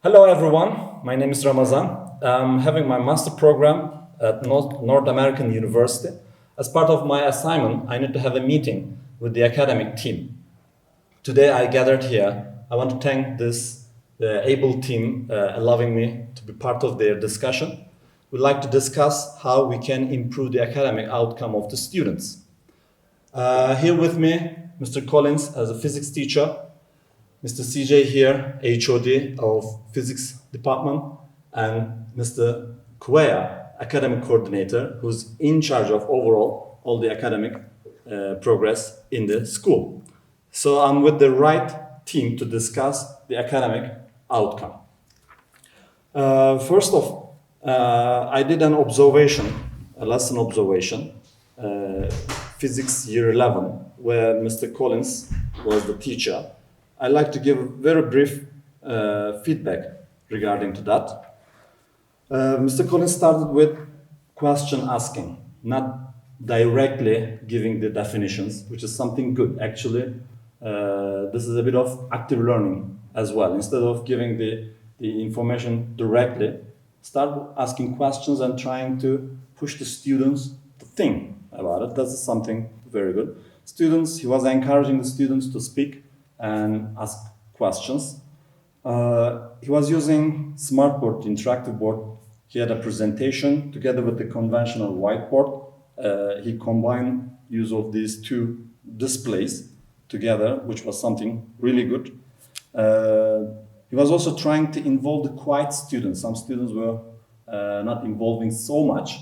Hello, everyone. My name is Ramazan. I'm having my master program at North American University. As part of my assignment, I need to have a meeting with the academic team. Today, I gathered here. I want to thank this able team allowing me to be part of their discussion. We'd like to discuss how we can improve the academic outcome of the students. Here with me, Mr. Collins as a physics teacher, Mr. CJ here, HOD of Physics Department, and Mr. Kueya, Academic Coordinator, who's in charge of overall all the academic progress in the school. So I'm with the right team to discuss the academic outcome. First off, I did an observation, a lesson observation, Physics Year 11, where Mr. Collins was the teacher. I'd like to give very brief feedback regarding to that. Mr. Collins started with question asking, not directly giving the definitions, which is something good. Actually, this is a bit of active learning as well. Instead of giving the information directly, start asking questions and trying to push the students to think about it. That's something very good. He was encouraging the students to speak and ask questions. He was using smartboard, interactive board. He had a presentation together with the conventional whiteboard. He combined use of these two displays together, which was something really good. He was also trying to involve the quiet students. Some students were not involving so much.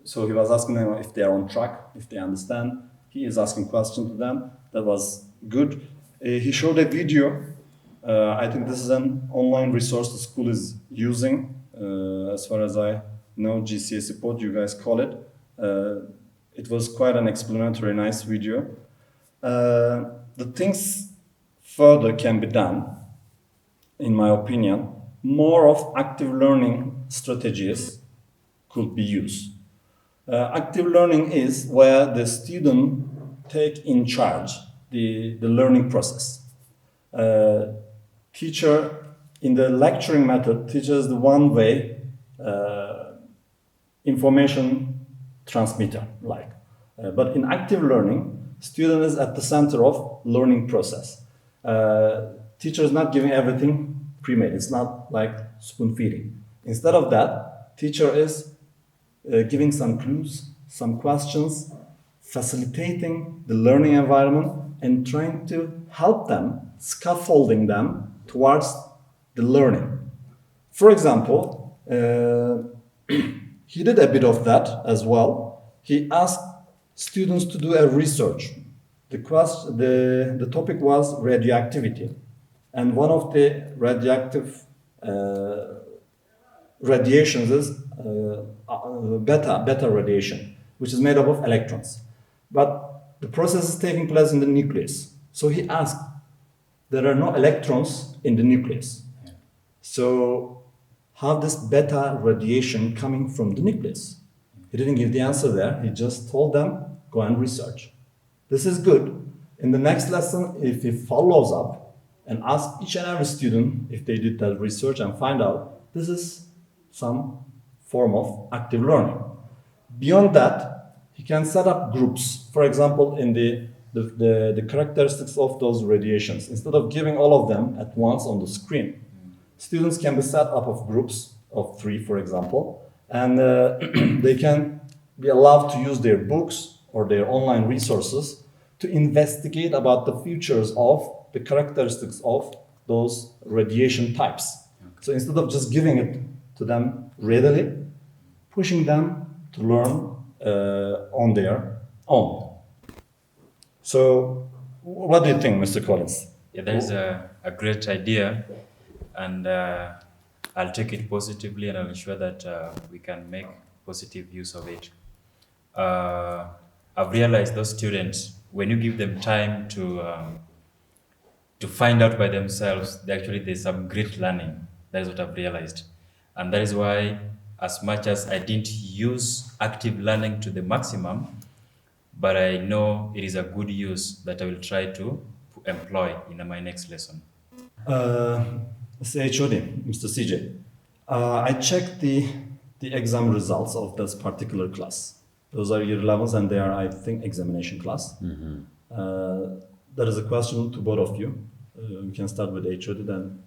So he was asking them if they are on track, if they understand. He is asking questions to them. That was good. He showed a video. I think this is an online resource the school is using. As far as I know, GCSE pod, you guys call it. It was quite an explanatory, nice video. The things further can be done, in my opinion. More of active learning strategies could be used. Active learning is where the student take in charge the learning process. Teacher, in the lecturing method, teaches the one way information transmitter, but in active learning, student is at the center of learning process. Teacher is not giving everything pre-made. It's not like spoon feeding. Instead of that, teacher is giving some clues, some questions, facilitating the learning environment and trying to help them, scaffolding them towards the learning. For example, he did a bit of that as well. He asked students to do a research. The topic was radioactivity. And one of the radioactive radiations is beta radiation, which is made up of electrons. But the process is taking place in the nucleus. So he asked, there are no electrons in the nucleus. So how this beta radiation coming from the nucleus? He didn't give the answer there. He just told them, go and research. This is good. In the next lesson, if he follows up and asks each and every student if they did that research and find out, this is some form of active learning. Beyond that, he can set up groups. For example, in the characteristics of those radiations, instead of giving all of them at once on the screen, students can be set up of groups of 3, for example, and they can be allowed to use their books or their online resources to investigate about the features of the characteristics of those radiation types. So instead of just giving it to them readily, pushing them to learn on their own. So what do you think, Mr. Collins? Yeah, that is a great idea, and I'll take it positively, and I'll ensure that we can make positive use of it. I've realized those students, when you give them time to find out by themselves, there's some great learning. That is what I've realized, and that is why, as much as I didn't use active learning to the maximum, but I know it is a good use that I will try to employ in my next lesson. Mr. HOD, Mr. CJ, I checked the exam results of this particular class. Those are year 11s and they are, I think, examination class. There is a question to both of you. We can start with HOD, then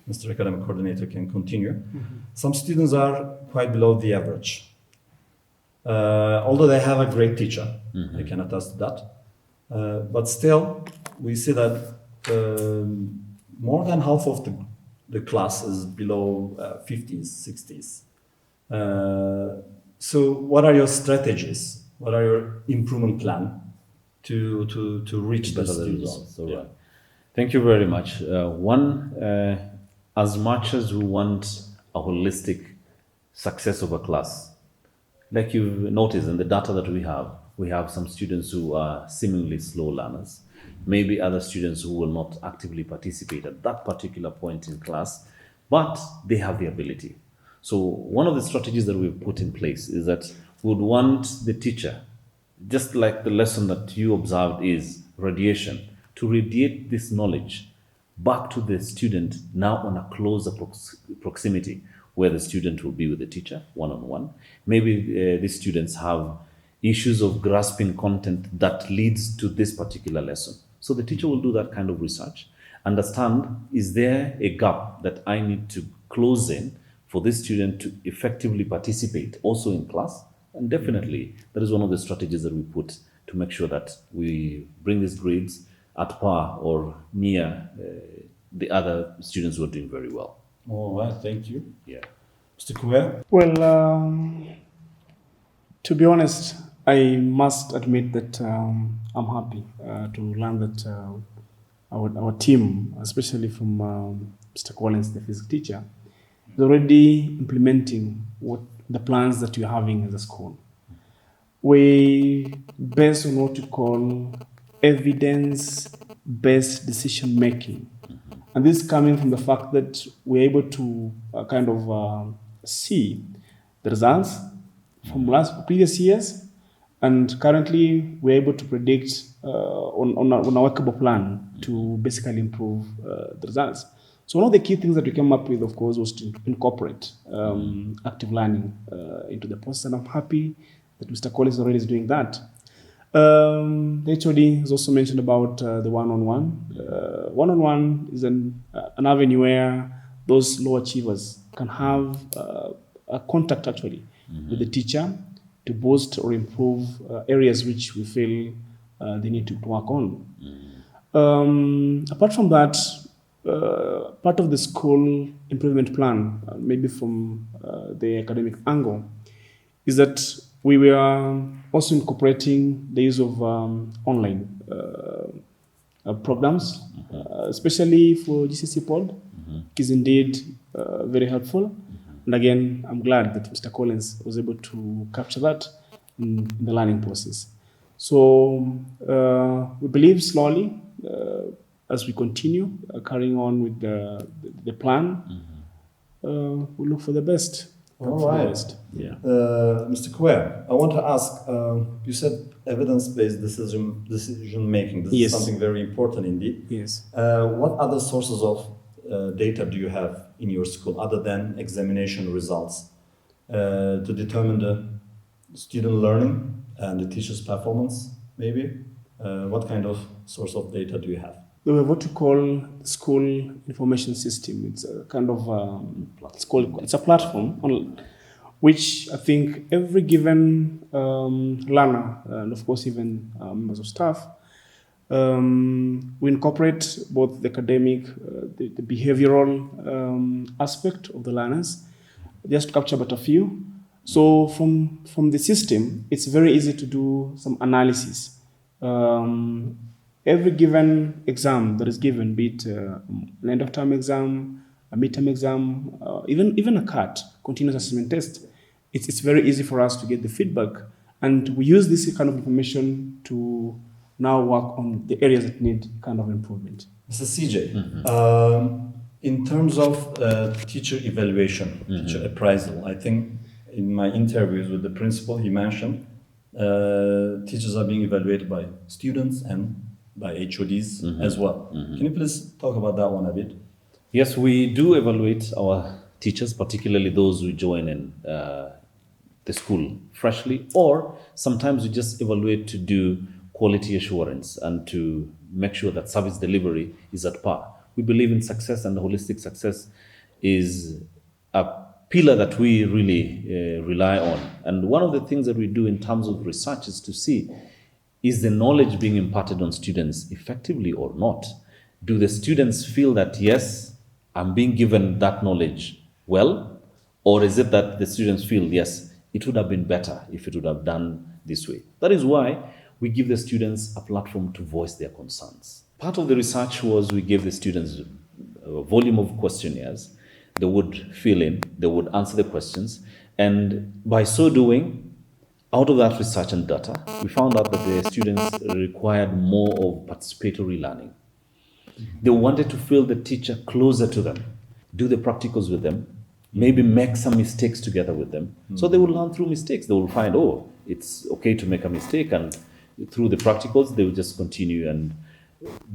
Mr. Academic Coordinator can continue. Some students are quite below the average. Although they have a great teacher, I can attest to that. But still, we see that more than half of the class is below 50s, 60s. So what are your strategies? What are your improvement plan to reach the students? Results. All right. Thank you very much. As much as we want a holistic success of a class, like you've noticed in the data that we have some students who are seemingly slow learners, maybe other students who will not actively participate at that particular point in class, but they have the ability. So one of the strategies that we've put in place is that we would want the teacher, just like the lesson that you observed is radiation, to radiate this knowledge back to the student now on a closer proximity, where the student will be with the teacher one-on-one. Maybe these students have issues of grasping content that leads to this particular lesson. So the teacher will do that kind of research, understand, is there a gap that I need to close in for this student to effectively participate also in class? And definitely, that is one of the strategies that we put to make sure that we bring these grades at par or near the other students who are doing very well. All right, thank you. Yeah. Mr. Kuya? Well, to be honest, I must admit that I'm happy to learn that our team, especially from Mr. Collins, the physics teacher, is already implementing what the plans that we're having as a school. We based on what we call evidence-based decision making. And this is coming from the fact that we're able to see the results from previous years, and currently we're able to predict on a workable plan to basically improve the results. So one of the key things that we came up with, of course, was to incorporate active learning into the process, and I'm happy that Mr. Collins already is doing that. The HOD has also mentioned about the one-on-one. One-on-one is an avenue where those low achievers can have a contact actually with the teacher to boost or improve areas which we feel they need to work on. Apart from that, part of the school improvement plan, maybe from the academic angle, is that we were also incorporating the use of online programs, especially for GCSE pod. It is indeed very helpful. And again, I'm glad that Mr. Collins was able to capture that in the learning process. So we believe slowly, as we continue carrying on with the plan, we look for the best. All right. Yeah. Mr. Kuya, I want to ask, you said evidence-based decision making. This Yes. is something very important indeed. Yes. What other sources of data do you have in your school other than examination results to determine the student learning and the teacher's performance, maybe? What kind of source of data do you have? We have what we call school information system. It's a kind of it's a platform which I think every given learner, and of course even members of staff, we incorporate both the academic, the behavioral aspect of the learners, just to capture but a few. So from the system, it's very easy to do some analysis. Every given exam that is given, be it an end of term exam, a midterm exam, even a CAT, continuous assessment test, it's very easy for us to get the feedback, and we use this kind of information to now work on the areas that need kind of improvement. Mr. CJ, in terms of teacher evaluation, teacher appraisal, I think in my interviews with the principal, he mentioned teachers are being evaluated by students and by HODs as well. Can you please talk about that one a bit? Yes, we do evaluate our teachers, particularly those who join in the school freshly, or sometimes we just evaluate to do quality assurance and to make sure that service delivery is at par. We believe in success, and holistic success is a pillar that we really rely on. And one of the things that we do in terms of research is to see, is the knowledge being imparted on students effectively or not? Do the students feel that, yes, I'm being given that knowledge well? Or is it that the students feel, yes, it would have been better if it would have done this way? That is why we give the students a platform to voice their concerns. Part of the research was we gave the students a volume of questionnaires. They would fill in, they would answer the questions, and by so doing, out of that research and data, we found out that the students required more of participatory learning. They wanted to feel the teacher closer to them, do the practicals with them, maybe make some mistakes together with them. So they will learn through mistakes. They will find, oh, it's okay to make a mistake, and through the practicals, they will just continue and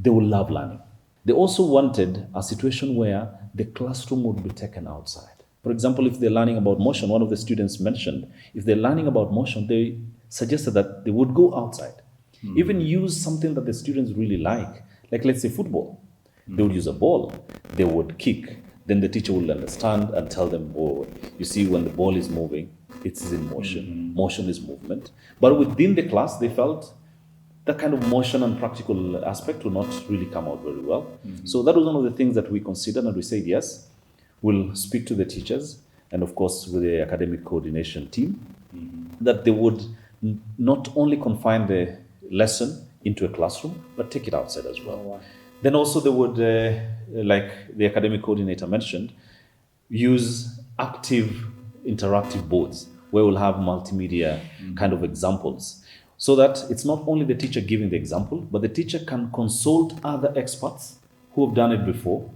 they will love learning. They also wanted a situation where the classroom would be taken outside. For example, if they're learning about motion, one of the students mentioned, if they're learning about motion, they suggested that they would go outside. Even use something that the students really like let's say football. They would use a ball, they would kick, then the teacher will understand and tell them, oh, you see, when the ball is moving, it is in motion. Motion is movement. But within the class, they felt that kind of motion and practical aspect will not really come out very well. So that was one of the things that we considered, and we said, yes, we'll speak to the teachers and, of course, with the academic coordination team, that they would not only confine the lesson into a classroom, but take it outside as well. Oh, wow. Then also they would, like the academic coordinator mentioned, use active interactive boards where we'll have multimedia kind of examples, so that it's not only the teacher giving the example, but the teacher can consult other experts who have done it before.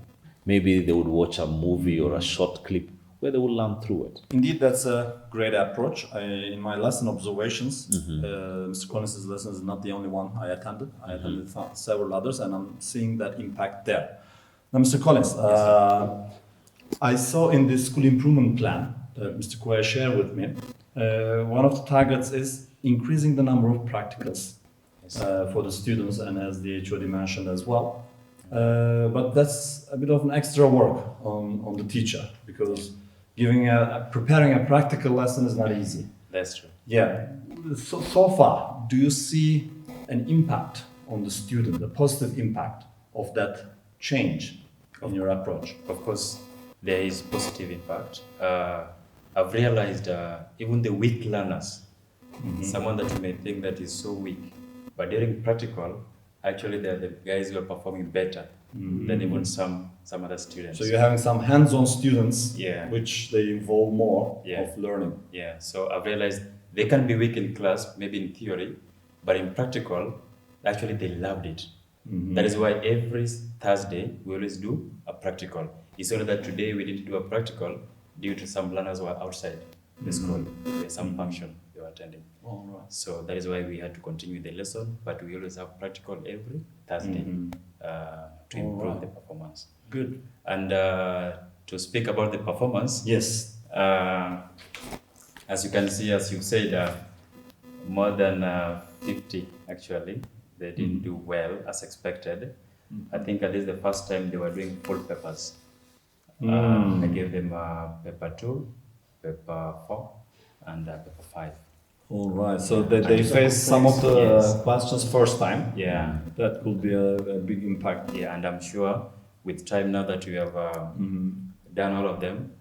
Maybe they would watch a movie or a short clip where they will learn through it. Indeed, that's a great approach. In my lesson observations, Mr. Collins' lesson is not the only one I attended. I attended several others, and I'm seeing that impact there. Now, Mr. Collins, I saw in the school improvement plan that Mr. Koya shared with me, one of the targets is increasing the number of practicals for the students, and as the HOD mentioned as well. But that's a bit of an extra work on the teacher, because preparing a practical lesson is not easy. That's true. Yeah. So far, do you see an impact on the student, a positive impact of that change in your approach? Of course, there is positive impact. I've realized even the weak learners, someone that you may think that is so weak, but during practical, actually they're the guys who are performing better than even some other students. So you're having some hands-on students, Yeah. which they involve more Yeah. of learning. Yeah, so I've realized they can be weak in class, maybe in theory, but in practical, actually they loved it. That is why every Thursday we always do a practical. It's only that today we didn't do a practical due to some learners who are outside the school. There's some function they were attending. All right. So that is why we had to continue the lesson, but we always have practical every Thursday to improve Alright. the performance. Good. And to speak about the performance, Yes. as you can see, as you said, more than 50 actually, they didn't do well as expected. I think this is the first time they were doing full papers. I gave them paper 2, paper 4, and paper 5. All right. So they face some of the Yes. questions first time. Yeah, That could be a big impact. yeah, and I'm sure with time now that we have done all of them,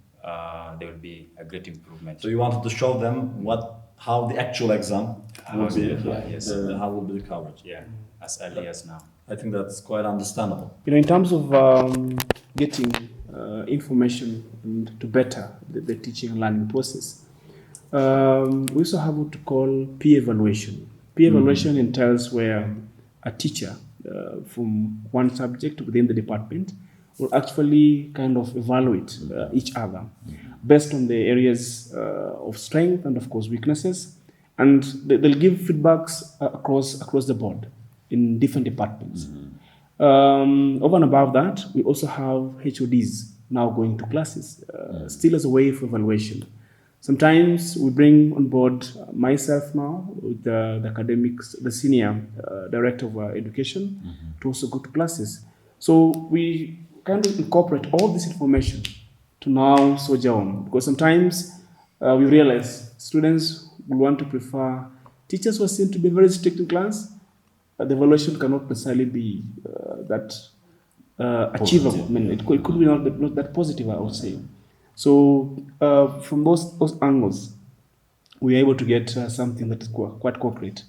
there will be a great improvement. So you wanted to show them how the actual exam will be, yes. how will be the coverage. Yeah, as early as now. I think that's quite understandable. In terms of getting information and to better the teaching and learning process, we also have what to call peer evaluation. Peer evaluation entails where a teacher from one subject within the department will actually kind of evaluate each other based on the areas of strength and, of course, weaknesses, and they'll give feedbacks across the board in different departments. Over and above that, we also have HODs now going to classes, still as a way for evaluation. Sometimes we bring on board myself now with the academics, the senior director of education, to also go to classes. So we kind of incorporate all this information to now soldier on, because sometimes we realize students will want to prefer teachers who are seen to be very strict in class. The evaluation cannot necessarily be that achievable. I mean, it could be not that positive, I would say. So from those angles, we're able to get something that is quite concrete.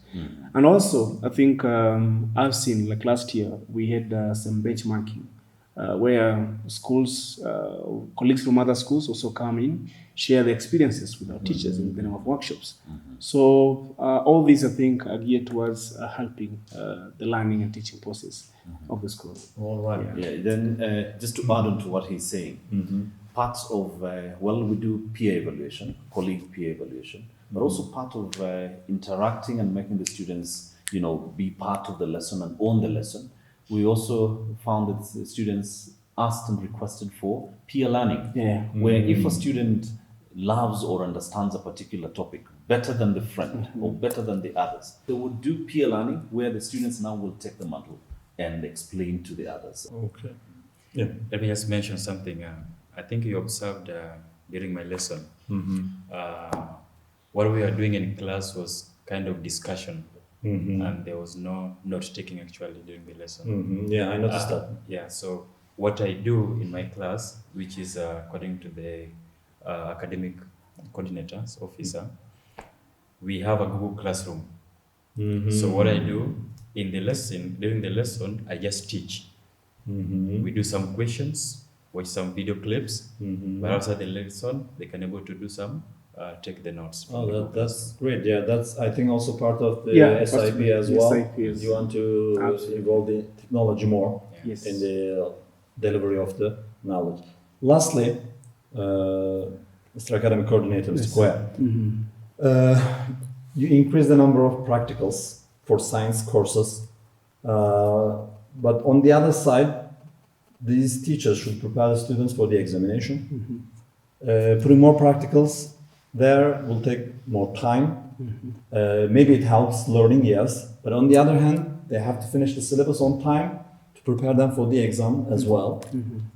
And also, I think I've seen, like last year, we had some benchmarking where schools, colleagues from other schools also come in, share their experiences with our teachers in the name of workshops. So all these, I think, are geared towards helping the learning and teaching process of the school. All right. Yeah. Then just to add on to what he's saying, parts of we do peer evaluation, colleague peer evaluation, but also part of interacting and making the students, be part of the lesson and own the lesson. We also found that the students asked and requested for peer learning, where if a student loves or understands a particular topic better than the friend or better than the others, they would do peer learning where the students now will take the mantle and explain to the others. Okay. Yeah. Let me just mention something. I think you observed during my lesson. What we were doing in class was kind of discussion, and there was no note taking actually during the lesson. Yeah, I noticed that. Yeah, so what I do in my class, which is according to the academic coordinator's officer, we have a Google Classroom. So what I do in the lesson, during the lesson, I just teach. We do some questions, watch some video clips, but outside the lesson, they can able to do some, take the notes. That's great. Yeah, that's I think also part of the Yeah, SIP as well. SIP is- You want to Absolutely. involve the technology more Yes. in the delivery of the knowledge. Lastly, Mr. Academic Coordinator, Mr. Square, you increase the number of practicals for science courses, but on the other side, these teachers should prepare the students for the examination. Putting more practicals there will take more time. Maybe it helps learning, yes, but on the other hand, they have to finish the syllabus on time to prepare them for the exam as well.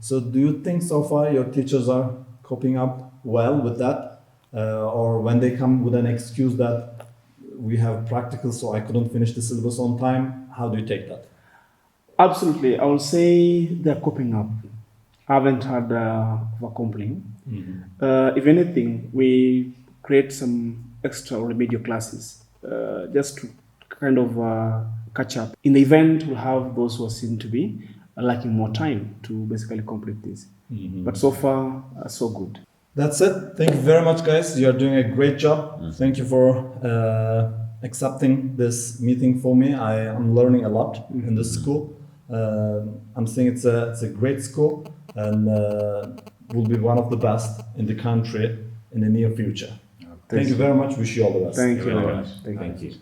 So do you think so far your teachers are coping up well with that? Or when they come with an excuse that we have practicals, so I couldn't finish the syllabus on time, how do you take that? Absolutely. I would say they're coping up. I haven't had of a complaint. If anything, we create some extra remedial classes just to kind of catch up. In the event, we'll have those who are seen to be lacking more time to basically complete this. But so far, so good. That's it. Thank you very much, guys. You are doing a great job. Thank you for accepting this meeting for me. I am learning a lot in this school. I'm saying it's a great school and will be one of the best in the country in the near future. Thank you very much. Wish you all the best. Thank you very much. Thank you. Thank you.